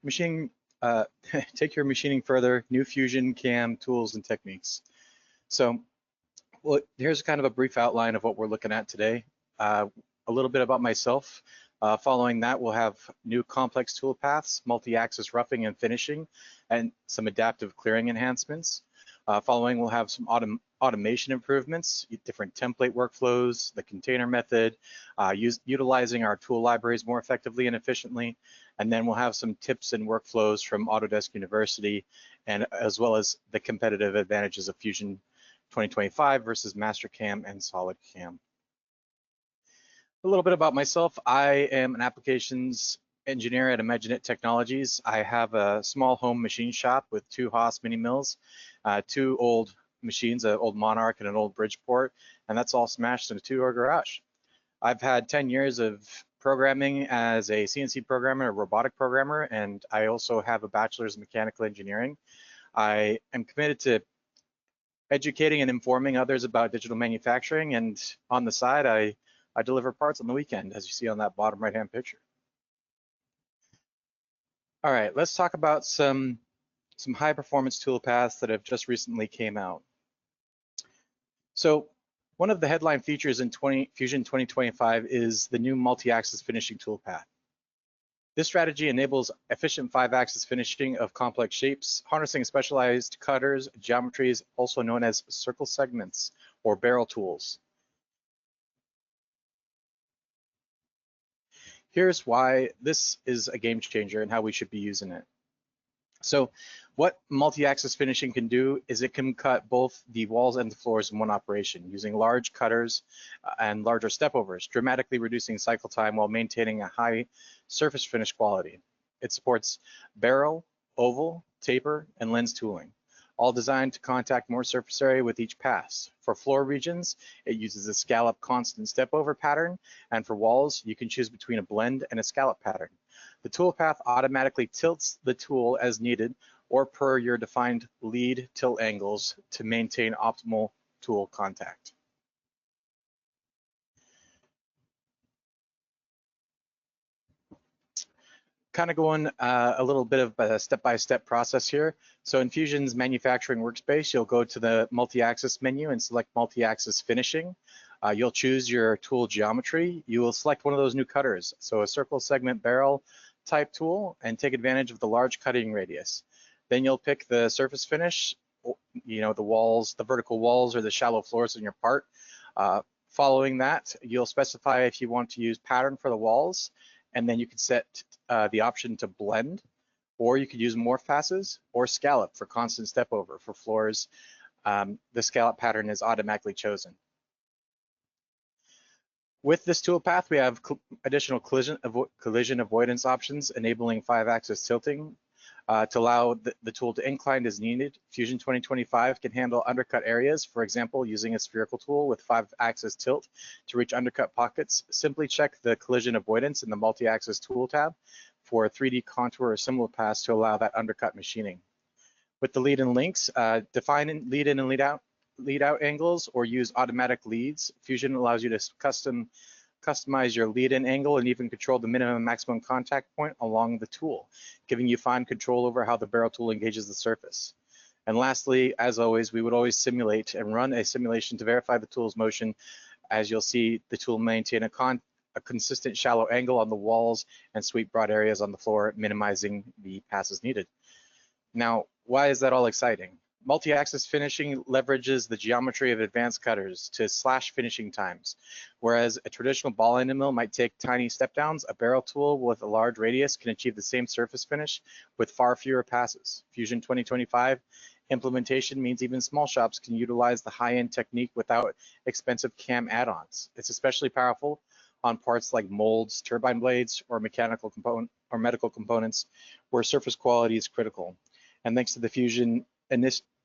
machining, take your machining further, new Fusion CAM tools and techniques. So here's kind of a brief outline of what we're looking at today. A little bit about myself. Following that, we'll have new complex toolpaths, multi-axis roughing and finishing, and some adaptive clearing enhancements. Following, we'll have some automation improvements, different template workflows, the container method, utilizing our tool libraries more effectively and efficiently. And then we'll have some tips and workflows from Autodesk University, and as well as the competitive advantages of Fusion 2025 versus MasterCAM and SolidCAM. A little bit about myself. I am an applications engineer at IMAGINiT Technologies. I have a small home machine shop with 2 Haas mini mills, 2 old machines, an old Monarch and an old Bridgeport, and that's all smashed in a 2-door garage. I've had 10 years of programming as a CNC programmer, a robotic programmer, and I also have a bachelor's in mechanical engineering. I am committed to educating and informing others about digital manufacturing, and on the side, I deliver parts on the weekend, as you see on that bottom right-hand picture. All right, let's talk about some high-performance toolpaths that have just recently came out. So one of the headline features in Fusion 2025 is the new multi-axis finishing toolpath. This strategy enables efficient 5-axis finishing of complex shapes, harnessing specialized cutters, geometries, also known as circle segments or barrel tools. Here's why this is a game changer and how we should be using it. So what multi-axis finishing can do is it can cut both the walls and the floors in one operation using large cutters and larger stepovers, dramatically reducing cycle time while maintaining a high surface finish quality. It supports barrel, oval, taper, and lens tooling, all designed to contact more surface area with each pass. For floor regions, it uses a scallop constant stepover pattern, and for walls, you can choose between a blend and a scallop pattern. The toolpath automatically tilts the tool as needed or per your defined lead tilt angles to maintain optimal tool contact. Kind of going a little bit of a step-by-step process here. So in Fusion's manufacturing workspace, you'll go to the multi-axis menu and select multi-axis finishing. You'll choose your tool geometry. You will select one of those new cutters, so a circle segment barrel type tool, and take advantage of the large cutting radius. Then you'll pick the surface finish, the walls, the vertical walls or the shallow floors in your part. Following that, you'll specify if you want to use pattern for the walls, and then you can set the option to blend, or you could use morph passes or scallop for constant step over. For floors, the scallop pattern is automatically chosen. With this toolpath, we have additional collision avoidance options, enabling 5-axis tilting to allow the tool to incline as needed. Fusion 2025 can handle undercut areas, for example, using a spherical tool with 5-axis tilt to reach undercut pockets. Simply check the collision avoidance in the multi-axis tool tab for a 3D contour or symbol pass to allow that undercut machining. With the lead and links, define lead in and lead out angles or use automatic leads. Fusion allows you to customize your lead in angle and even control the minimum and maximum contact point along the tool, giving you fine control over how the barrel tool engages the surface. And lastly, as always, we would always simulate and run a simulation to verify the tool's motion. As you'll see, the tool maintain a consistent shallow angle on the walls and sweep broad areas on the floor, minimizing the passes needed. Now, why is that all exciting? Multi-axis finishing leverages the geometry of advanced cutters to slash finishing times. Whereas a traditional ball end mill might take tiny step downs, a barrel tool with a large radius can achieve the same surface finish with far fewer passes. Fusion 2025 implementation means even small shops can utilize the high-end technique without expensive CAM add-ons. It's especially powerful on parts like molds, turbine blades, or medical components where surface quality is critical. And thanks to the Fusion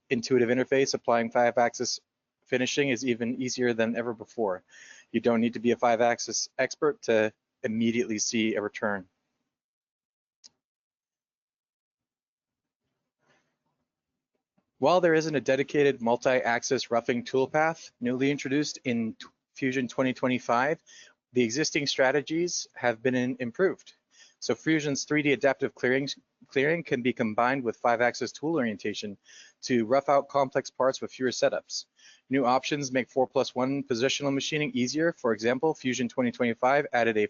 intuitive interface, applying 5-axis finishing is even easier than ever before. You don't need to be a 5-axis expert to immediately see a return. While there isn't a dedicated multi-axis roughing toolpath newly introduced in Fusion 2025, the existing strategies have been improved. So Fusion's 3D adaptive clearing clearing can be combined with 5-axis tool orientation to rough out complex parts with fewer setups. New options make 4+1 positional machining easier. For example, Fusion 2025 added a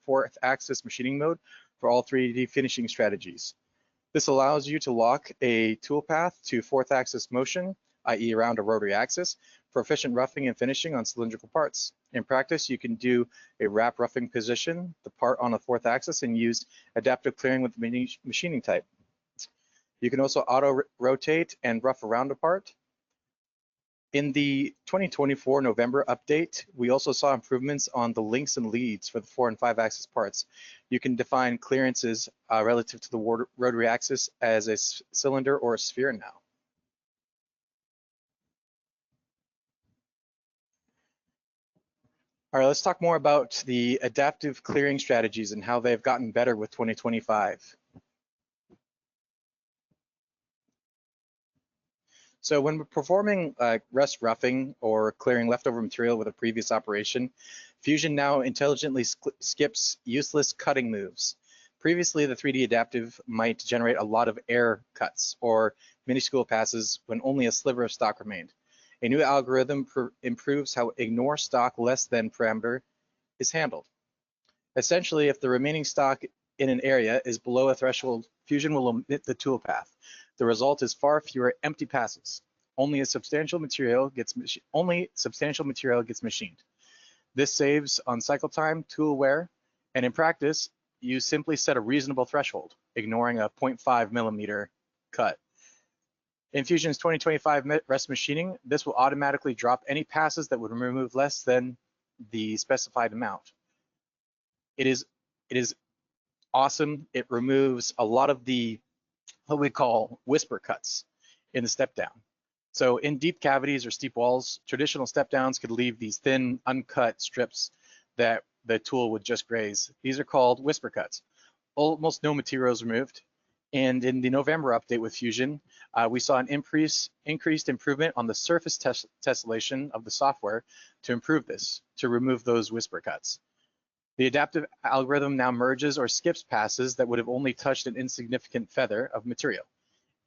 fourth-axis machining mode for all 3D finishing strategies. This allows you to lock a toolpath to fourth-axis motion, i.e. around a rotary axis, for efficient roughing and finishing on cylindrical parts. In practice, you can do a wrap roughing position, the part on a fourth axis, and use adaptive clearing with the machining type. You can also auto-rotate and rough around a part. In the 2024 November update, we also saw improvements on the links and leads for the 4 and 5 axis parts. You can define clearances relative to the rotary axis as a cylinder or a sphere now. All right, let's talk more about the adaptive clearing strategies and how they've gotten better with 2025. So when we're performing rust roughing or clearing leftover material with a previous operation, Fusion now intelligently skips useless cutting moves. Previously, the 3D adaptive might generate a lot of air cuts or minuscule passes when only a sliver of stock remained. A new algorithm improves how ignore stock less than parameter is handled. Essentially, if the remaining stock in an area is below a threshold, Fusion will omit the toolpath. The result is far fewer empty passes. Only substantial material gets machined. This saves on cycle time, tool wear, and in practice, you simply set a reasonable threshold, ignoring a 0.5 millimeter cut. In Fusion's 2025 rest machining, this will automatically drop any passes that would remove less than the specified amount. It is awesome. It removes a lot of the what we call whisper cuts in the step down. So in deep cavities or steep walls, traditional step downs could leave these thin, uncut strips that the tool would just graze. These are called whisper cuts. Almost no material is removed. And in the November update with Fusion, we saw an increased improvement on the surface tessellation of the software to improve this, to remove those whisper cuts. The adaptive algorithm now merges or skips passes that would have only touched an insignificant feather of material.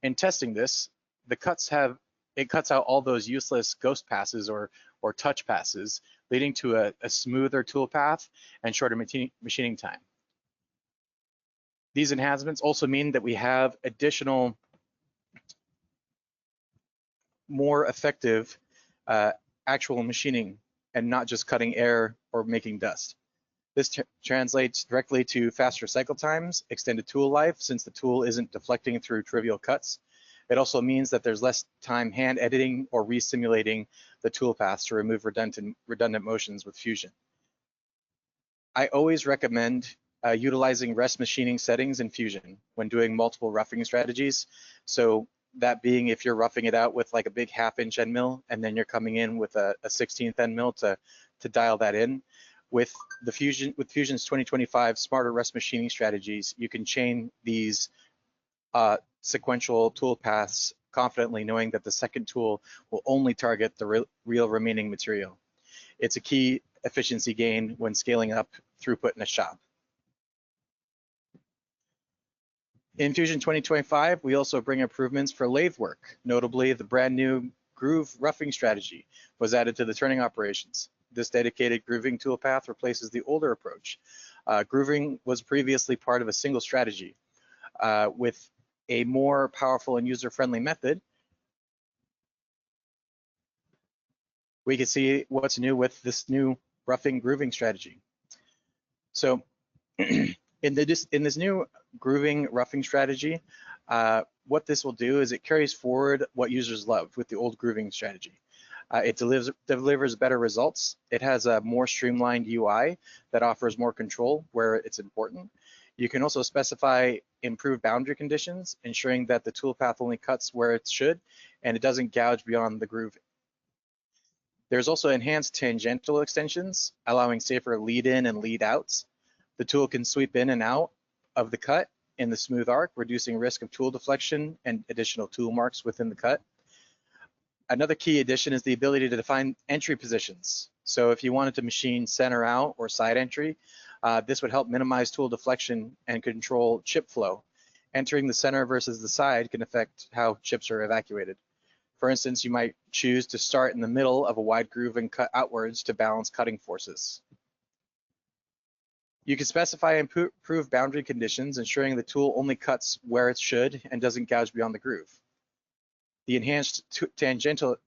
In testing this, it cuts out all those useless ghost passes or touch passes, leading to a smoother tool path and shorter machining time. These enhancements also mean that we have additional, more effective actual machining and not just cutting air or making dust. This translates directly to faster cycle times, extended tool life, since the tool isn't deflecting through trivial cuts. It also means that there's less time hand editing or resimulating the tool paths to remove redundant motions with Fusion. I always recommend utilizing rest machining settings in Fusion when doing multiple roughing strategies. So that being if you're roughing it out with like a big 1/2-inch end mill and then you're coming in with a 1/16 end mill to dial that in. With Fusion's 2025 smarter rest machining strategies, you can chain these sequential tool paths confidently, knowing that the second tool will only target the real remaining material. It's a key efficiency gain when scaling up throughput in a shop. In Fusion 2025, we also bring improvements for lathe work. Notably, the brand new groove roughing strategy was added to the turning operations. This dedicated grooving toolpath replaces the older approach. Grooving was previously part of a single strategy. With a more powerful and user-friendly method, we can see what's new with this new roughing grooving strategy. So in this new grooving roughing strategy, what this will do is it carries forward what users loved with the old grooving strategy. It delivers better results. It has a more streamlined UI that offers more control where it's important. You can also specify improved boundary conditions, ensuring that the toolpath only cuts where it should and it doesn't gouge beyond the groove. There's also enhanced tangential extensions, allowing safer lead in and lead outs. The tool can sweep in and out of the cut in the smooth arc, reducing risk of tool deflection and additional tool marks within the cut. Another key addition is the ability to define entry positions. So if you wanted to machine center out or side entry, this would help minimize tool deflection and control chip flow. Entering the center versus the side can affect how chips are evacuated. For instance, you might choose to start in the middle of a wide groove and cut outwards to balance cutting forces. You can specify and improve boundary conditions, ensuring the tool only cuts where it should and doesn't gouge beyond the groove. The enhanced tangential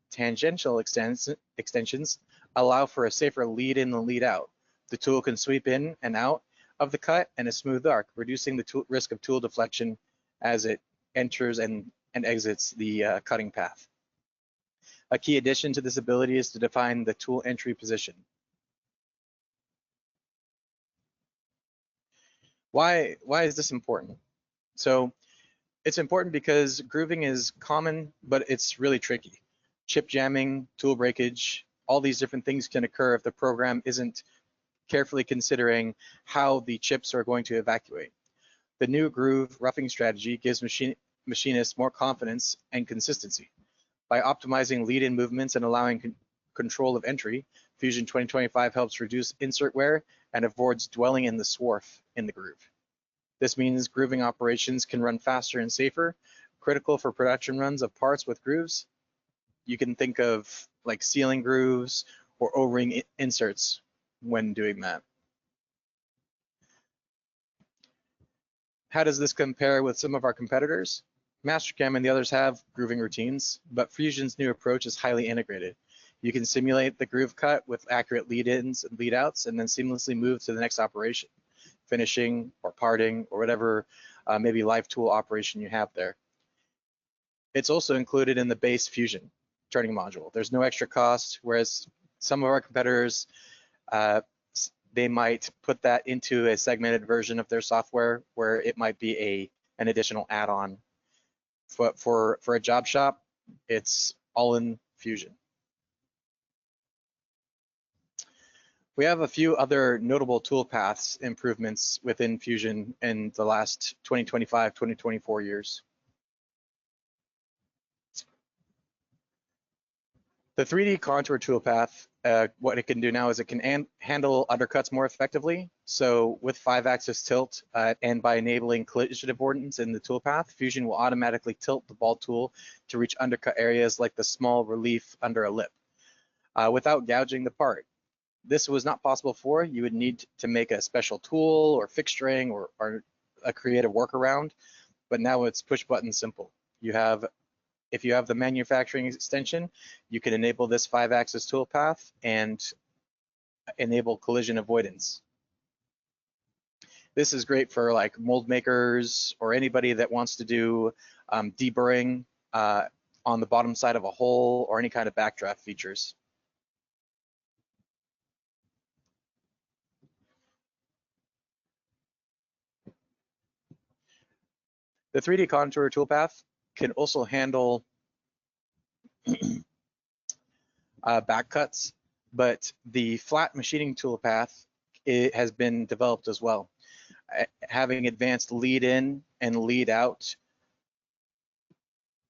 extensions allow for a safer lead in and lead out. The tool can sweep in and out of the cut and a smooth arc, reducing the risk of tool deflection as it enters and exits the cutting path. A key addition to this ability is to define the tool entry position. Why is this important? So it's important because grooving is common, but it's really tricky. Chip jamming, tool breakage, all these different things can occur if the program isn't carefully considering how the chips are going to evacuate. The new groove roughing strategy gives machinists more confidence and consistency. By optimizing lead-in movements and allowing control of entry, Fusion 2025 helps reduce insert wear and avoids dwelling in the swarf in the groove. This means grooving operations can run faster and safer, critical for production runs of parts with grooves. You can think of like sealing grooves or O-ring inserts when doing that. How does this compare with some of our competitors? Mastercam and the others have grooving routines, but Fusion's new approach is highly integrated. You can simulate the groove cut with accurate lead-ins and lead-outs and then seamlessly move to the next operation, finishing or parting or whatever maybe live tool operation you have there. It's also included in the base Fusion turning module. There's no extra cost, whereas some of our competitors, they might put that into a segmented version of their software where it might be an additional add-on. For a job shop, it's all in Fusion. We have a few other notable toolpaths improvements within Fusion in the last 2025, 2024 years. The 3D contour toolpath, what it can do now is it can handle undercuts more effectively. So with 5-axis tilt and by enabling collision avoidance in the toolpath, Fusion will automatically tilt the ball tool to reach undercut areas like the small relief under a lip without gouging the part. This was not possible before. You would need to make a special tool or fixturing or a creative workaround, but now it's push button simple. If you have the manufacturing extension, you can enable this 5-axis toolpath and enable collision avoidance. This is great for like mold makers or anybody that wants to do deburring on the bottom side of a hole or any kind of backdraft features. The 3D contour toolpath can also handle back cuts, but the flat machining toolpath has been developed as well. Having advanced lead in and lead out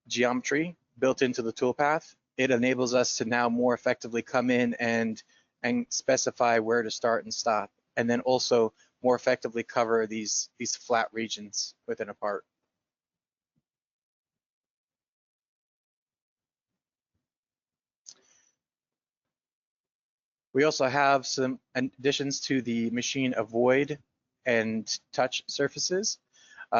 geometry built into the toolpath, it enables us to now more effectively come in and specify where to start and stop, and then also more effectively cover these flat regions within a part. We also have some additions to the machine avoid and touch surfaces.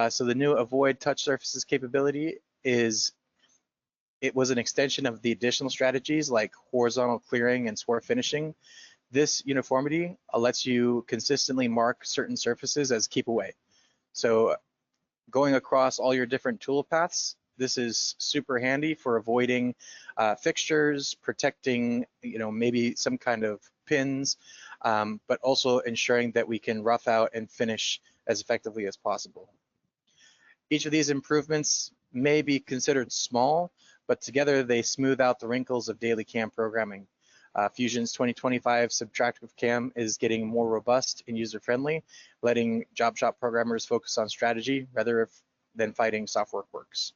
So the new avoid touch surfaces capability it was an extension of the additional strategies like horizontal clearing and swarf finishing. This uniformity lets you consistently mark certain surfaces as keep away. So going across all your different tool paths, this is super handy for avoiding fixtures, protecting, maybe some kind of pins, but also ensuring that we can rough out and finish as effectively as possible. Each of these improvements may be considered small, but together they smooth out the wrinkles of daily CAM programming. Fusion's 2025 subtractive CAM is getting more robust and user-friendly, letting job shop programmers focus on strategy rather than fighting software quirks.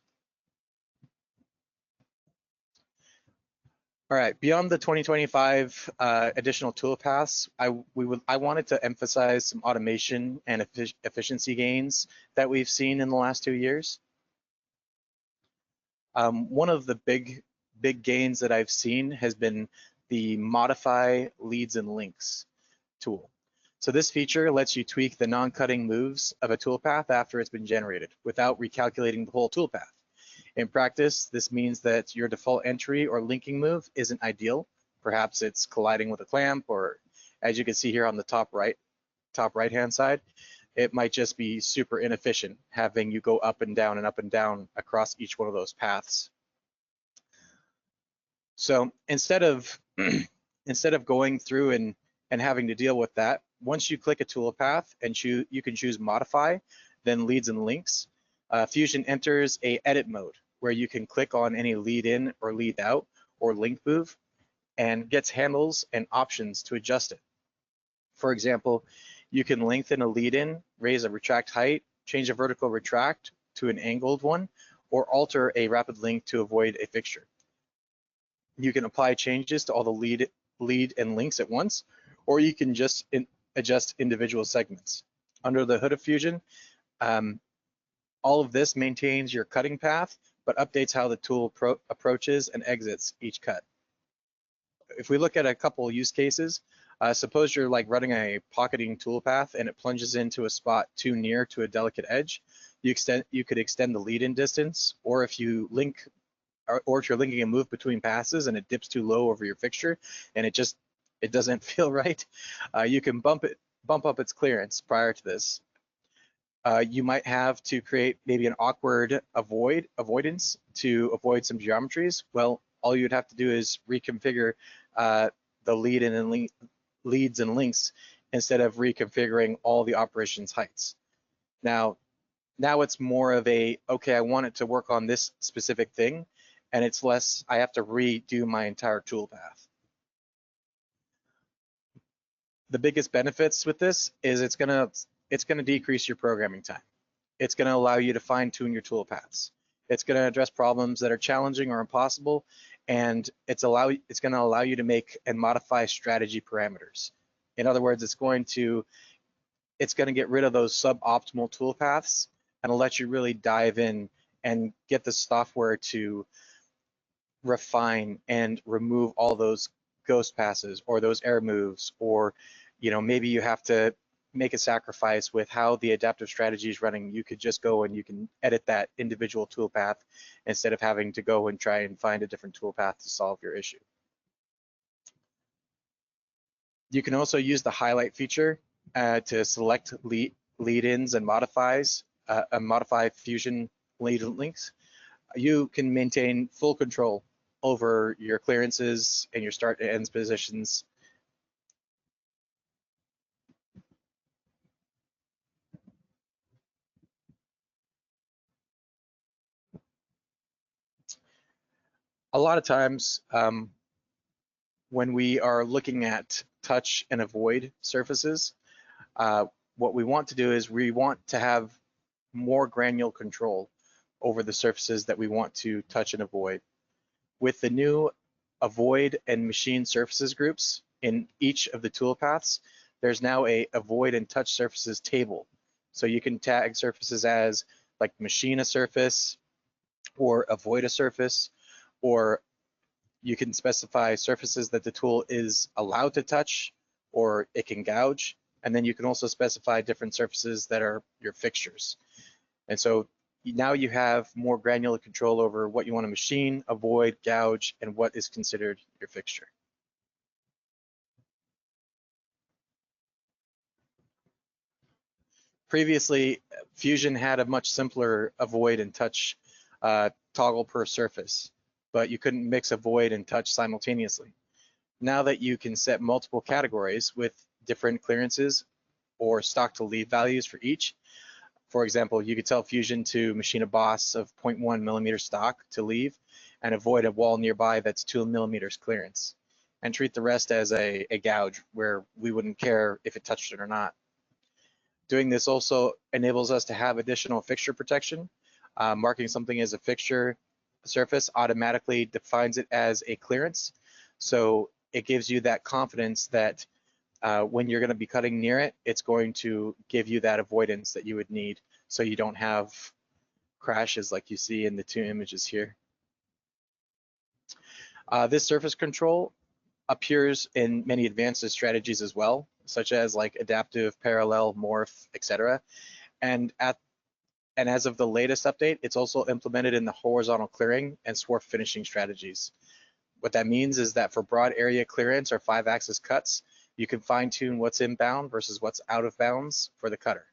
All right, beyond the 2025 additional toolpaths, I wanted to emphasize some automation and efficiency gains that we've seen in the last 2 years. One of the big gains that I've seen has been the modify leads and links tool. So this feature lets you tweak the non-cutting moves of a toolpath after it's been generated without recalculating the whole toolpath. In practice, this means that your default entry or linking move isn't ideal. Perhaps it's colliding with a clamp, or as you can see here on the top right-hand side, it might just be super inefficient having you go up and down across each one of those paths. So instead of going through and having to deal with that, once you click a toolpath and you can choose modify, then leads and links, Fusion enters a edit mode where you can click on any lead in or lead out or link move and gets handles and options to adjust it. For example, you can lengthen a lead in, raise a retract height, change a vertical retract to an angled one, or alter a rapid link to avoid a fixture. You can apply changes to all the lead and links at once, or you can just adjust individual segments. Under the hood of Fusion, all of this maintains your cutting path, but updates how the tool approaches and exits each cut. If we look at a couple use cases, suppose you're like running a pocketing toolpath and it plunges into a spot too near to a delicate edge. You could extend the lead-in distance, or if you're linking a move between passes and it dips too low over your fixture and it doesn't feel right, you can bump up its clearance prior to this. You might have to create maybe an awkward avoidance to avoid some geometries. Well, all you'd have to do is reconfigure the leads and links instead of reconfiguring all the operations heights. Now it's more of a, okay, I want it to work on this specific thing, and it's less, I have to redo my entire toolpath. The biggest benefits with this is it's gonna decrease your programming time. It's gonna allow you to fine tune your toolpaths. It's gonna address problems that are challenging or impossible, and it's gonna allow you to make and modify strategy parameters. In other words, it's gonna get rid of those suboptimal toolpaths and let you really dive in and get the software to refine and remove all those ghost passes or those error moves, or maybe you have to make a sacrifice with how the adaptive strategy is running. You could just go and you can edit that individual toolpath instead of having to go and try and find a different toolpath to solve your issue. You can also use the highlight feature to select lead-ins and modify Fusion lead links. You can maintain full control over your clearances and your start and end positions. A lot of times when we are looking at touch and avoid surfaces, what we want to do is we want to have more granular control over the surfaces that we want to touch and avoid. With the new avoid and machine surfaces groups in each of the toolpaths, there's now a avoid and touch surfaces table. So you can tag surfaces as like machine a surface or avoid a surface, or you can specify surfaces that the tool is allowed to touch or it can gouge. And then you can also specify different surfaces that are your fixtures. And so now you have more granular control over what you want to machine, avoid, gouge, and what is considered your fixture. Previously, Fusion had a much simpler avoid and touch toggle per surface, but you couldn't mix avoid and touch simultaneously. Now that you can set multiple categories with different clearances or stock to lead values for each, for example, you could tell Fusion to machine a boss of 0.1 millimeter stock to leave and avoid a wall nearby that's 2 millimeters clearance, and treat the rest as a gouge where we wouldn't care if it touched it or not. Doing this also enables us to have additional fixture protection. Marking something as a fixture surface automatically defines it as a clearance. So it gives you that confidence that when you're going to be cutting near it, it's going to give you that avoidance that you would need so you don't have crashes like you see in the two images here. This surface control appears in many advanced strategies as well, such as like adaptive, parallel, morph, etc. And as of the latest update, it's also implemented in the horizontal clearing and swarf finishing strategies. What that means is that for broad area clearance or 5-axis cuts, you can fine tune what's inbound versus what's out of bounds for the cutter.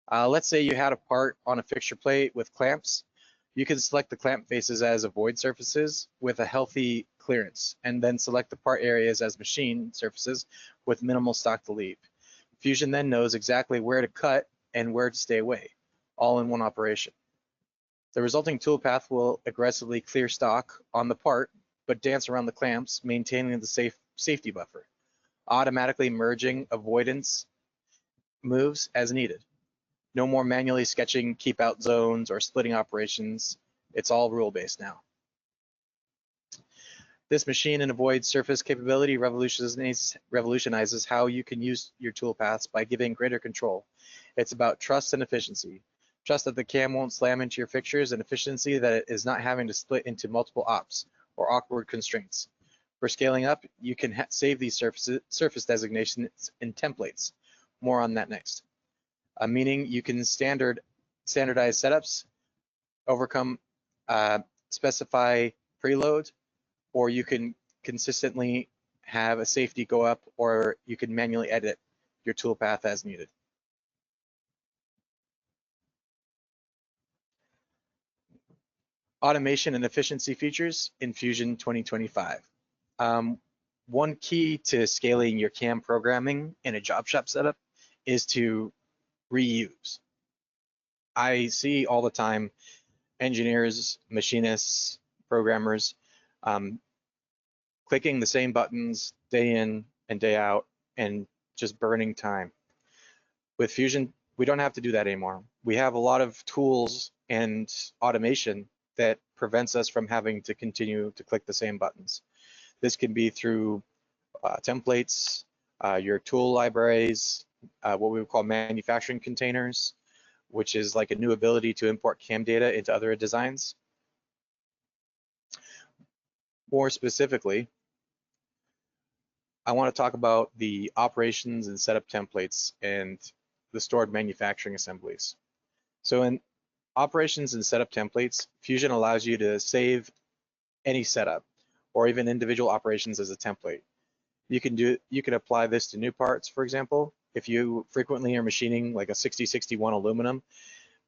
Let's say you had a part on a fixture plate with clamps. You can select the clamp faces as avoid surfaces with a healthy clearance, and then select the part areas as machine surfaces with minimal stock to leave. Fusion then knows exactly where to cut and where to stay away, all in one operation. The resulting toolpath will aggressively clear stock on the part, but dance around the clamps, maintaining the safety buffer, automatically merging avoidance moves as needed. No more manually sketching keep out zones or splitting operations. It's all rule-based now. This machine and avoid surface capability revolutionizes how you can use your toolpaths by giving greater control. It's about trust and efficiency. Trust that the CAM won't slam into your fixtures, and efficiency that it is not having to split into multiple ops or awkward constraints. For scaling up, you can save these surface designations in templates. More on that next. Meaning you can standardize setups, overcome, specify preload, or you can consistently have a safety go up, or you can manually edit your toolpath as needed. Automation and efficiency features in Fusion 2025. One key to scaling your CAM programming in a job shop setup is to reuse. I see all the time engineers, machinists, programmers clicking the same buttons day in and day out and just burning time. With Fusion, we don't have to do that anymore. We have a lot of tools and automation that prevents us from having to continue to click the same buttons. This can be through templates, your tool libraries, what we would call manufacturing containers, which is like a new ability to import CAM data into other designs. More specifically, I want to talk about the operations and setup templates and the stored manufacturing assemblies. So in operations and setup templates, Fusion allows you to save any setup or even individual operations as a template. You can apply this to new parts, for example. If you frequently are machining like a 6061 aluminum,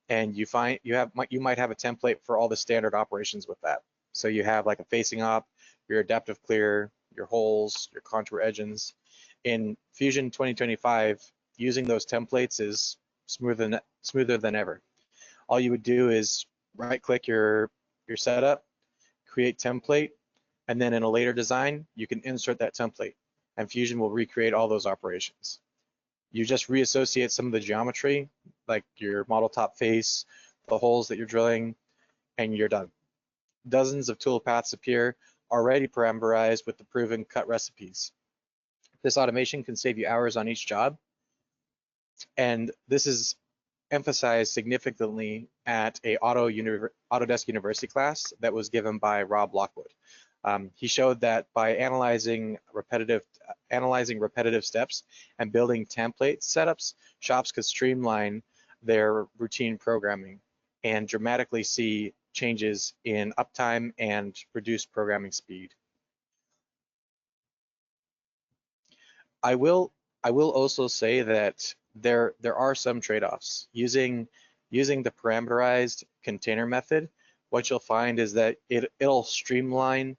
and you might have a template for all the standard operations with that. So you have like a facing op, your adaptive clear, your holes, your contour edges. In Fusion 2025, using those templates is smoother than ever. All you would do is right-click your setup, create template, and then in a later design, you can insert that template, and Fusion will recreate all those operations. You just reassociate some of the geometry, like your model top face, the holes that you're drilling, and you're done. Dozens of toolpaths appear already parameterized with the proven cut recipes. This automation can save you hours on each job, and this is emphasized significantly at a Autodesk University class that was given by Rob Lockwood. He showed that by analyzing repetitive steps and building template setups, shops could streamline their routine programming and dramatically see changes in uptime and reduced programming speed. I will also say that there are some trade-offs. Using the parameterized container method, what you'll find is that it'll streamline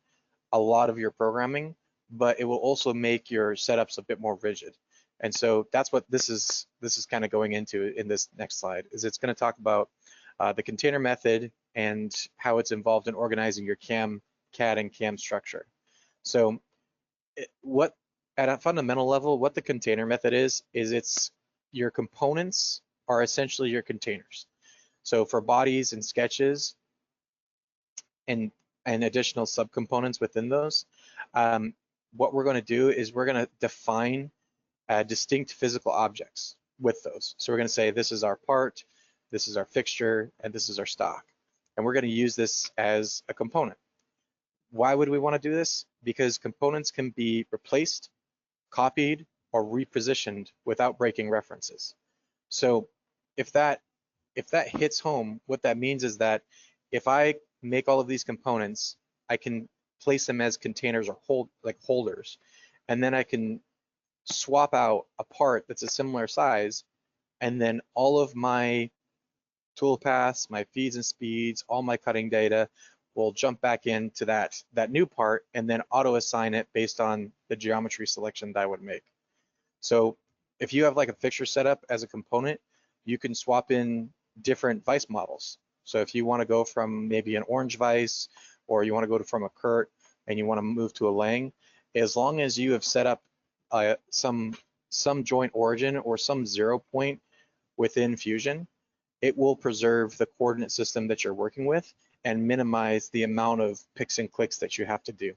a lot of your programming, but it will also make your setups a bit more rigid. And so that's what this is kind of going into in this next slide, is it's going to talk about the container method and how it's involved in organizing your CAD and CAM structure. So at a fundamental level, what the container method is it's your components are essentially your containers. So for bodies and sketches, and and additional subcomponents within those, what we're going to do is we're going to define distinct physical objects with those. So we're going to say this is our part, this is our fixture, and this is our stock. And we're going to use this as a component. Why would we want to do this? Because components can be replaced, copied, or repositioned without breaking references. So if that hits home, what that means is that if I make all of these components, I can place them as containers or holders, and then I can swap out a part that's a similar size, and then all of my toolpaths, my feeds and speeds, all my cutting data will jump back into that new part and then auto assign it based on the geometry selection that I would make. So if you have like a fixture setup as a component, you can swap in different vise models. So if you want to go from maybe an orange vise, or you want to go from a Kurt and you want to move to a Lang, as long as you have set up some joint origin or some 0 point within Fusion, it will preserve the coordinate system that you're working with and minimize the amount of picks and clicks that you have to do.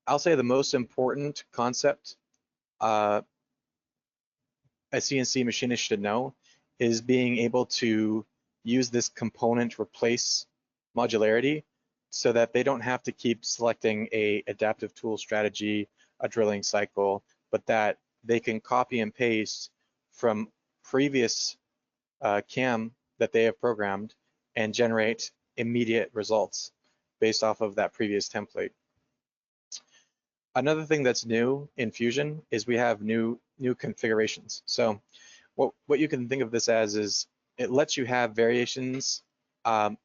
I'll say the most important concept a CNC machinist should know is being able to use this component replace modularity so that they don't have to keep selecting a adaptive tool strategy, a drilling cycle, but that they can copy and paste from previous CAM that they have programmed and generate immediate results based off of that previous template. Another thing that's new in Fusion is we have new configurations. So what you can think of this as is it lets you have variations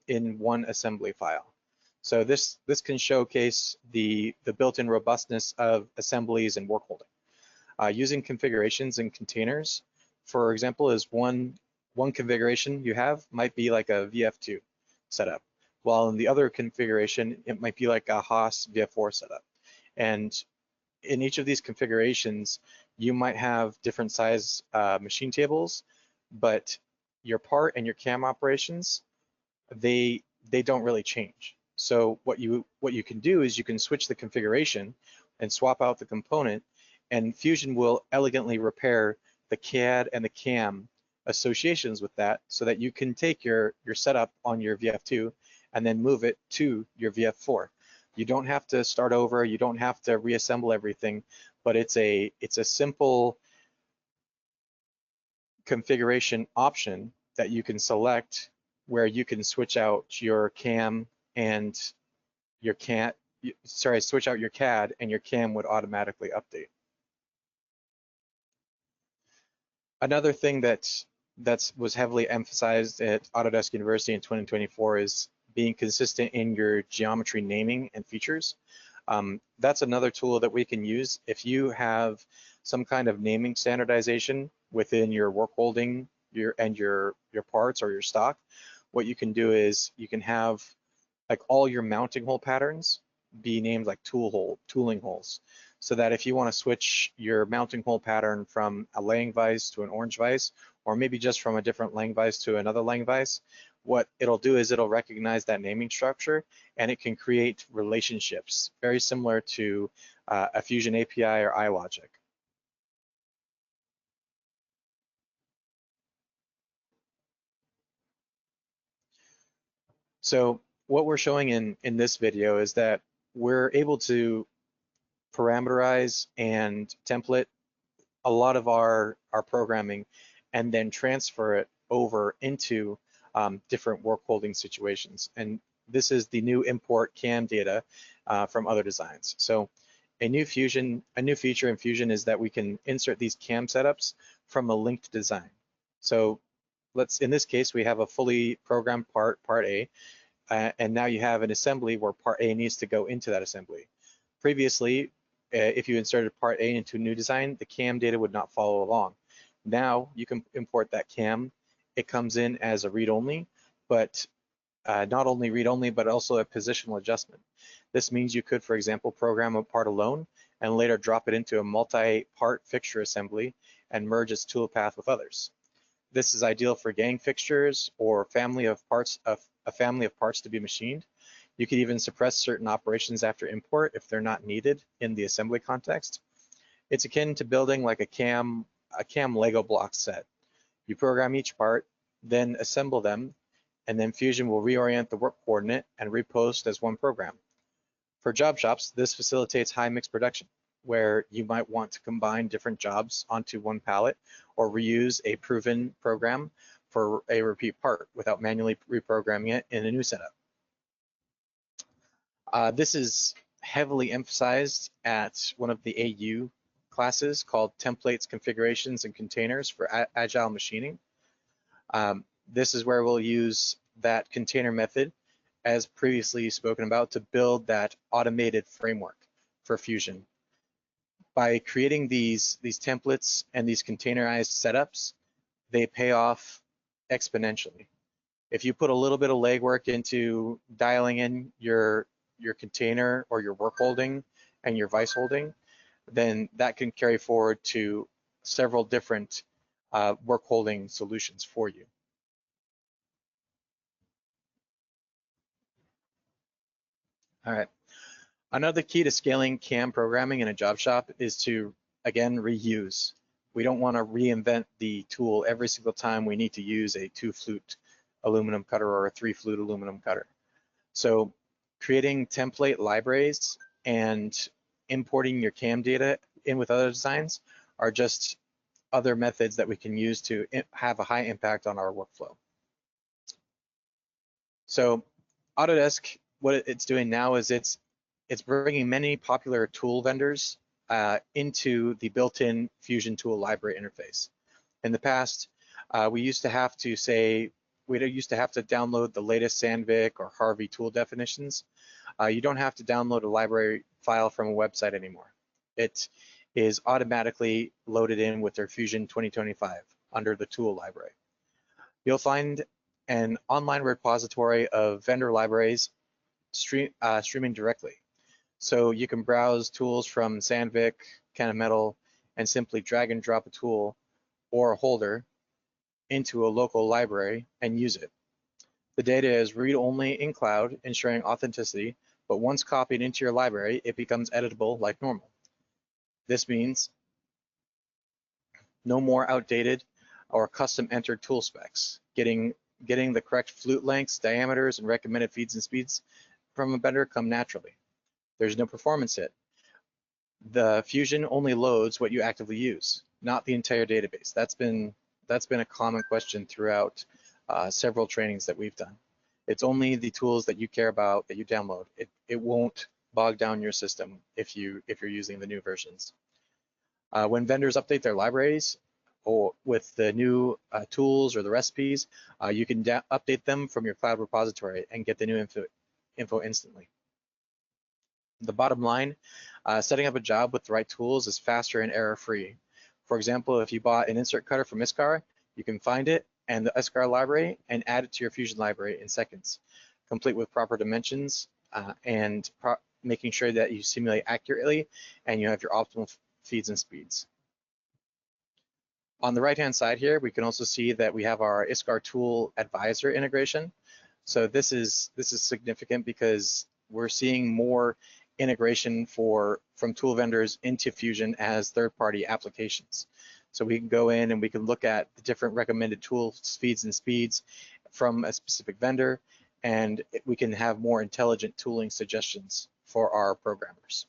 in one assembly file. So this can showcase the built-in robustness of assemblies and work holding. Using configurations and containers, for example, is one configuration you have might be like a VF2 setup, while in the other configuration, it might be like a Haas VF4 setup. And in each of these configurations, you might have different size machine tables, but your part and your CAM operations, they don't really change. So what you can do is you can switch the configuration and swap out the component, and Fusion will elegantly repair the CAD and the CAM associations with that so that you can take your setup on your VF2 and then move it to your VF4. You don't have to start over, you don't have to reassemble everything, but it's a simple configuration option that you can select where you can switch out your CAM and your switch out your CAD and your CAM would automatically update. Another thing that was heavily emphasized at Autodesk University in 2024 is being consistent in your geometry naming and features. That's another tool that we can use. If you have some kind of naming standardization within your work holding your parts or your stock, what you can do is you can have like all your mounting hole patterns be named like tooling holes, so that if you want to switch your mounting hole pattern from a Lang vise to an orange vise, or maybe just from a different Lang vise to another Lang vise, what it'll do is it'll recognize that naming structure and it can create relationships very similar to a Fusion API or iLogic. So what we're showing in this video is that we're able to parameterize and template a lot of our programming and then transfer it over into different work holding situations. And this is the new import CAM data from other designs. So a new feature in Fusion is that we can insert these CAM setups from a linked design. So in this case, we have a fully programmed part A, and now you have an assembly where part A needs to go into that assembly. Previously, if you inserted part A into a new design, the CAM data would not follow along. Now you can import that CAM. It comes in as a read-only, but not only read-only, but also a positional adjustment. This means you could, for example, program a part alone and later drop it into a multi-part fixture assembly and merge its toolpath with others. This is ideal for gang fixtures or family of parts of a family of parts to be machined. You could even suppress certain operations after import if they're not needed in the assembly context. It's akin to building like a CAM Lego block set. You program each part, then assemble them, and then Fusion will reorient the work coordinate and repost as one program. For job shops, this facilitates high mix production, where you might want to combine different jobs onto one pallet or reuse a proven program for a repeat part without manually reprogramming it in a new setup. This is heavily emphasized at one of the AU classes called Templates, Configurations, and Containers for Agile Machining. This is where we'll use that container method, as previously spoken about, to build that automated framework for Fusion. By creating these templates and these containerized setups, they pay off exponentially. If you put a little bit of legwork into dialing in your container or your work holding and your vice holding, then that can carry forward to several different work holding solutions for you. All right. Another key to scaling CAM programming in a job shop is to, again, reuse. We don't want to reinvent the tool every single time we need to use a 2-flute aluminum cutter or a 3-flute aluminum cutter. So creating template libraries and importing your CAM data in with other designs are just other methods that we can use to have a high impact on our workflow. So Autodesk, what it's doing now is it's bringing many popular tool vendors into the built-in Fusion tool library interface. In the past, we used to have to download the latest Sandvik or Harvey tool definitions. You don't have to download a library file from a website anymore. It is automatically loaded in with their Fusion 2025 under the tool library. You'll find an online repository of vendor libraries streaming directly. So you can browse tools from Sandvik, Kennametal, and simply drag and drop a tool or a holder into a local library and use it. The data is read-only in cloud, ensuring authenticity, but once copied into your library, it becomes editable like normal. This means no more outdated or custom entered tool specs. Getting the correct flute lengths, diameters, and recommended feeds and speeds from a vendor come naturally. There's no performance hit. The Fusion only loads what you actively use, not the entire database. That's been a common question throughout several trainings that we've done. It's only the tools that you care about that you download. It won't bog down your system if you're using the new versions. When vendors update their libraries or with the new tools or the recipes, you can update them from your cloud repository and get the new info instantly. The bottom line, setting up a job with the right tools is faster and error-free. For example, if you bought an insert cutter from ISCAR, you can find it and the ISCAR library and add it to your Fusion library in seconds, complete with proper dimensions and making sure that you simulate accurately and you have your optimal feeds and speeds. On the right-hand side here, we can also see that we have our ISCAR tool advisor integration. So this is significant because we're seeing more integration from tool vendors into Fusion as third-party applications. So we can go in and we can look at the different recommended tool feeds and speeds from a specific vendor, and we can have more intelligent tooling suggestions for our programmers.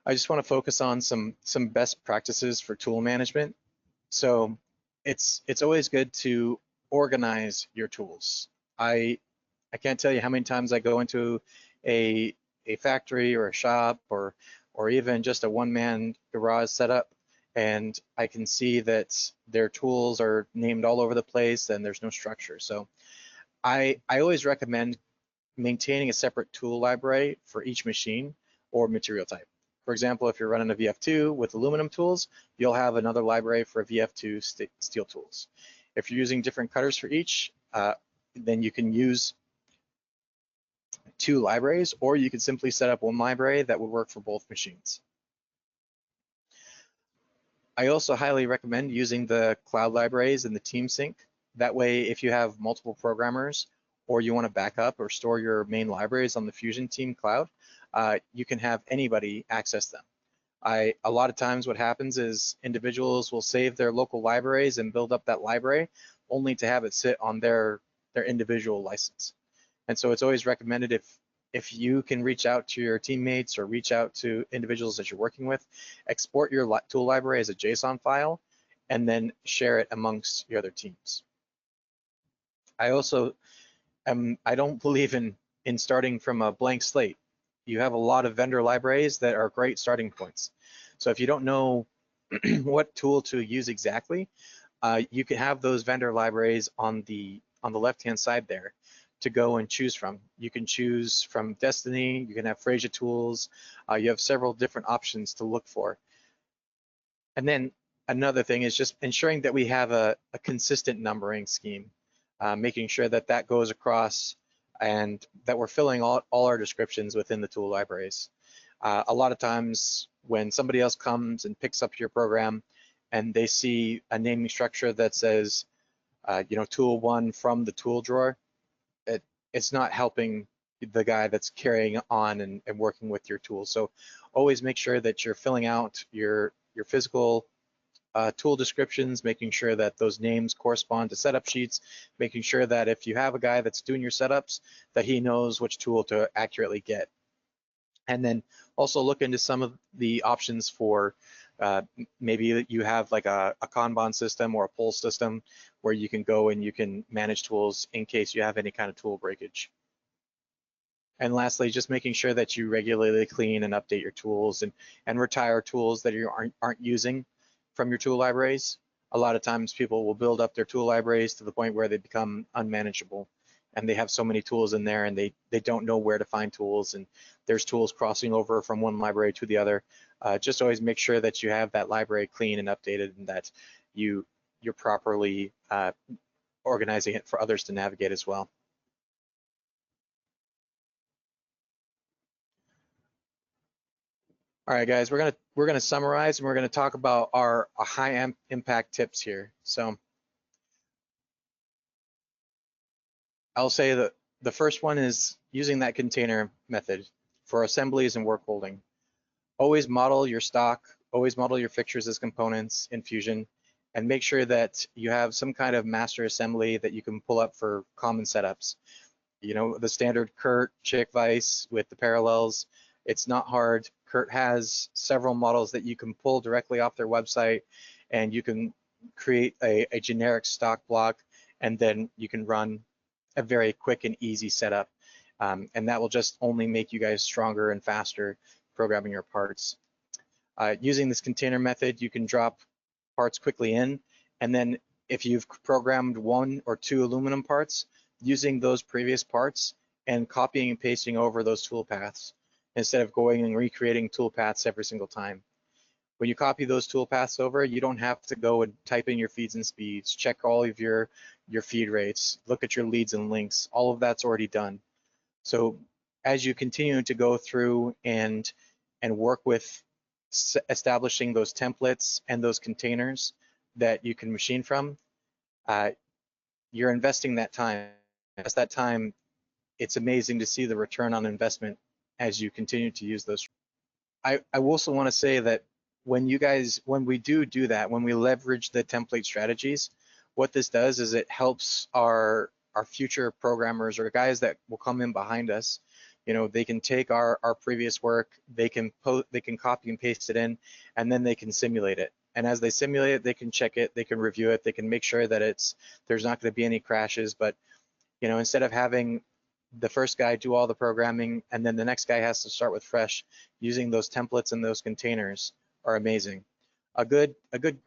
I just want to focus on some best practices for tool management. So it's always good to organize your tools. I can't tell you how many times I go into a factory or a shop or even just a one-man garage setup, and I can see that their tools are named all over the place and there's no structure. So I always recommend maintaining a separate tool library for each machine or material type. For example, if you're running a VF2 with aluminum tools, you'll have another library for VF2 steel tools. If you're using different cutters for each, then you can use 2 libraries, or you could simply set up one library that would work for both machines. I also highly recommend using the cloud libraries and the team sync. That way, if you have multiple programmers or you want to back up or store your main libraries on the Fusion Team Cloud, you can have anybody access them. A lot of times what happens is individuals will save their local libraries and build up that library only to have it sit on their individual license. And so it's always recommended if you can reach out to your teammates or reach out to individuals that you're working with, export your tool library as a JSON file and then share it amongst your other teams. I also I don't believe in starting from a blank slate. You have a lot of vendor libraries that are great starting points. So if you don't know what tool to use exactly, you can have those vendor libraries on the left-hand side there to go and choose from. You can choose from Destiny, you can have Fraser tools, you have several different options to look for. And then another thing is just ensuring that we have a consistent numbering scheme, making sure that that goes across and that we're filling all our descriptions within the tool libraries. A lot of times when somebody else comes and picks up your program and they see a naming structure that says, tool 1 from the tool drawer, it's not helping the guy that's carrying on and working with your tool. So always make sure that you're filling out your physical tool descriptions, making sure that those names correspond to setup sheets, making sure that if you have a guy that's doing your setups, that he knows which tool to accurately get. And then also look into some of the options for maybe you have like a Kanban system or a pull system where you can go and you can manage tools in case you have any kind of tool breakage. And lastly, just making sure that you regularly clean and update your tools and retire tools that you aren't using from your tool libraries. A lot of times people will build up their tool libraries to the point where they become unmanageable and they have so many tools in there and they don't know where to find tools and there's tools crossing over from one library to the other. Just always make sure that you have that library clean and updated and that you're properly organizing it for others to navigate as well. All right, guys, we're gonna summarize and we're gonna talk about our high impact tips here. So I'll say that the first one is using that container method for assemblies and work holding. Always model your stock, always model your fixtures as components in Fusion, and make sure that you have some kind of master assembly that you can pull up for common setups. You know, the standard Kurt, Chick Vice with the parallels. It's not hard. Kurt has several models that you can pull directly off their website and you can create a generic stock block and then you can run a very quick and easy setup. And that will just only make you guys stronger and faster programming your parts. Using this container method, you can drop parts quickly in, and then if you've programmed 1 or 2 aluminum parts, using those previous parts and copying and pasting over those toolpaths instead of going and recreating toolpaths every single time. When you copy those toolpaths over, you don't have to go and type in your feeds and speeds, check all of your feed rates, look at your leads and links. All of that's already done. So as you continue to go through and work with establishing those templates and those containers that you can machine from, you're investing that time. As that time, it's amazing to see the return on investment as you continue to use those. I also want to say that when we do that, when we leverage the template strategies, what this does is it helps our future programmers or guys that will come in behind us. You know, they can take our previous work, they can copy and paste it in, and then they can simulate it. And as they simulate it, they can check it, they can review it, they can make sure that there's not going to be any crashes. But you know, instead of having the first guy do all the programming and then the next guy has to start with fresh, using those templates and those containers are amazing. A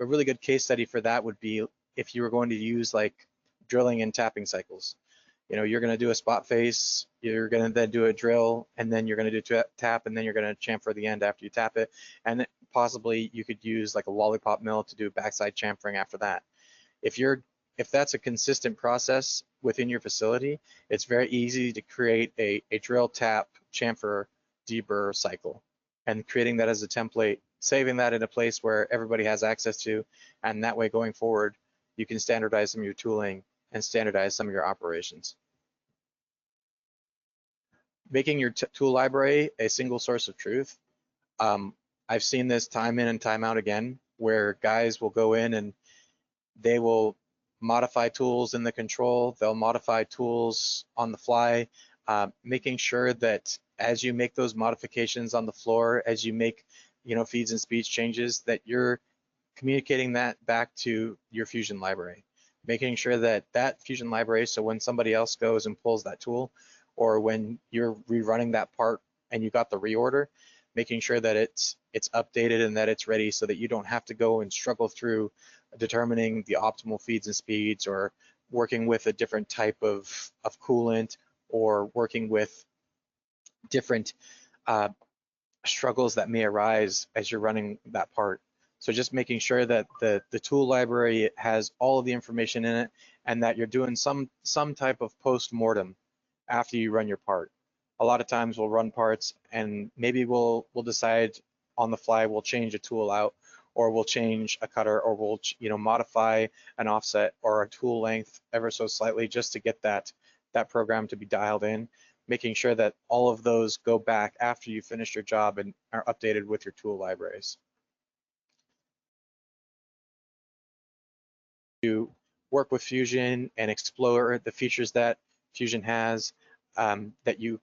really good case study for that would be if you were going to use like drilling and tapping cycles. You know, you're going to do a spot face, you're going to then do a drill, and then you're going to do tap, and then you're going to chamfer the end after you tap it, and possibly you could use like a lollipop mill to do backside chamfering after that. If that's a consistent process within your facility, it's very easy to create a drill, tap, chamfer, deburr cycle. and creating that as a template, saving that in a place where everybody has access to, and that way going forward, you can standardize some of your tooling and standardize some of your operations. Making your tool library a single source of truth. I've seen this time in and time out again, where guys will go in and they will modify tools in the control, they'll modify tools on the fly, making sure that as you make those modifications on the floor, as you make feeds and speech changes, that you're communicating that back to your Fusion library, making sure that that Fusion library, so when somebody else goes and pulls that tool, or when you're rerunning that part and you got the reorder, making sure that it's updated and that it's ready, so that you don't have to go and struggle through determining the optimal feeds and speeds, or working with a different type of coolant, or working with different struggles that may arise as you're running that part. So just making sure that the tool library has all of the information in it, and that you're doing some type of post-mortem after you run your part. A lot of times we'll run parts and maybe we'll decide on the fly we'll change a tool out, or we'll change a cutter, or we'll modify an offset or a tool length ever so slightly just to get that program to be dialed in, making sure that all of those go back after you finish your job and are updated with your tool libraries. To work with Fusion and explore the features that Fusion has, that you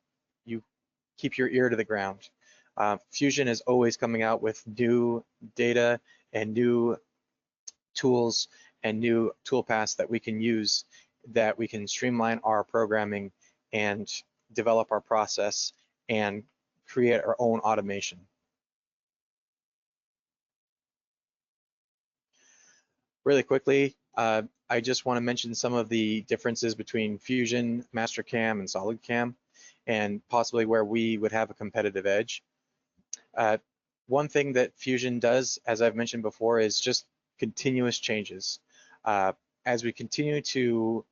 keep your ear to the ground. Fusion is always coming out with new data and new tools and new toolpaths that we can use, that we can streamline our programming and develop our process and create our own automation. Really quickly, I just want to mention some of the differences between Fusion, MasterCam, and SolidCam, and possibly where we would have a competitive edge. One thing that Fusion does, as I've mentioned before, is just continuous changes. As we continue to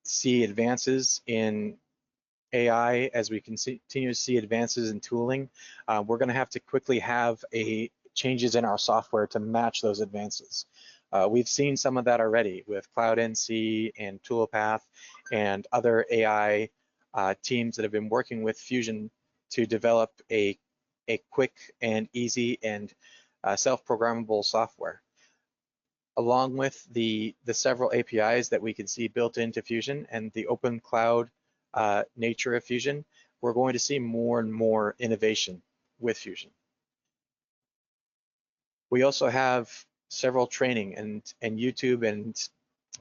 see advances in AI, as we continue to see advances in tooling, we're going to have to quickly have changes in our software to match those advances. We've seen some of that already with Cloud NC and Toolpath and other AI teams that have been working with Fusion to develop a quick and easy and self-programmable software. Along with the several APIs that we can see built into Fusion and the open cloud nature of Fusion, we're going to see more and more innovation with Fusion. We also have several training and YouTube and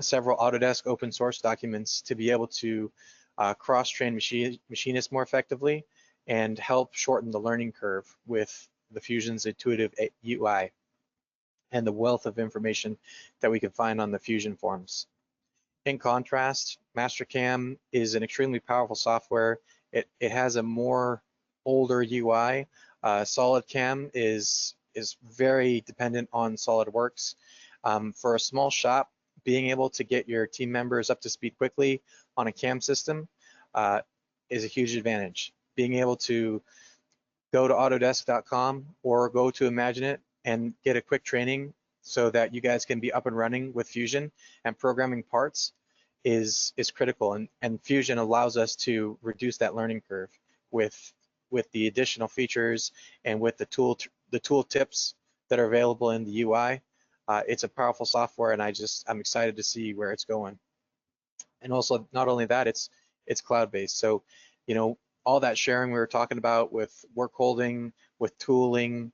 several Autodesk open source documents to be able to cross-train machinists more effectively and help shorten the learning curve with the Fusion's intuitive UI and the wealth of information that we can find on the Fusion forums. In contrast, MasterCam is an extremely powerful software. It has a more older UI. SolidCam is very dependent on SolidWorks. For a small shop, being able to get your team members up to speed quickly on a CAM system is a huge advantage. Being able to go to Autodesk.com or go to IMAGINiT and get a quick training so that you guys can be up and running with Fusion and programming parts is critical. And Fusion allows us to reduce that learning curve with the additional features and with the tool tips that are available in the UI. It's a powerful software, and I'm excited to see where it's going. And also, not only that, it's cloud-based. So, all that sharing we were talking about with work holding, with tooling,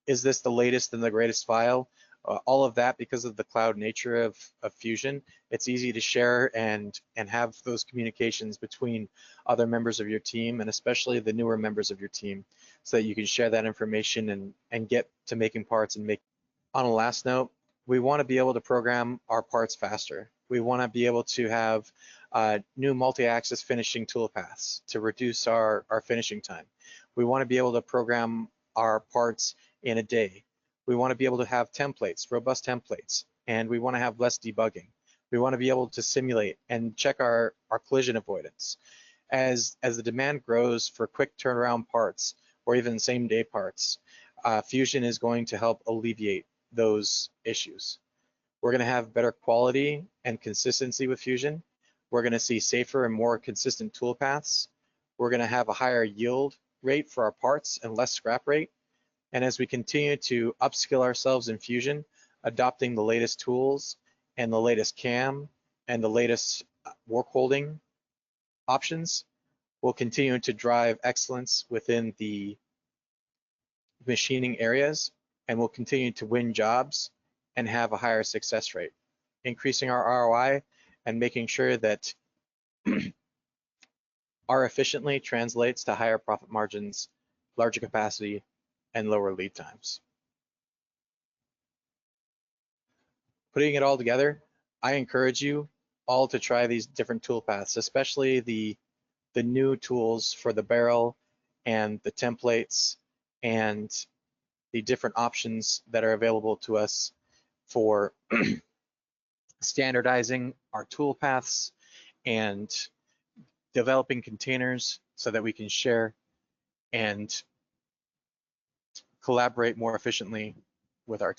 is this the latest and the greatest file? All of that, because of the cloud nature of Fusion, it's easy to share and have those communications between other members of your team, and especially the newer members of your team, so that you can share that information and get to making parts and make. On a last note, we want to be able to program our parts faster. We want to be able to have new multi-axis finishing toolpaths to reduce our finishing time. We want to be able to program our parts in a day. We want to be able to have templates, robust templates, and we want to have less debugging. We want to be able to simulate and check our collision avoidance. As the demand grows for quick turnaround parts, or even same-day parts, Fusion is going to help alleviate those issues. We're going to have better quality and consistency with Fusion. We're going to see safer and more consistent toolpaths. We're going to have a higher yield rate for our parts and less scrap rate. And as we continue to upskill ourselves in Fusion, adopting the latest tools and the latest CAM and the latest work holding options, we'll continue to drive excellence within the machining areas, and we'll continue to win jobs and have a higher success rate, increasing our ROI and making sure that our efficiently translates to higher profit margins, larger capacity, and lower lead times. Putting it all together, I encourage you all to try these different toolpaths, especially the new tools for the barrel and the templates and the different options that are available to us for standardizing our toolpaths and developing containers so that we can share and collaborate more efficiently with our team.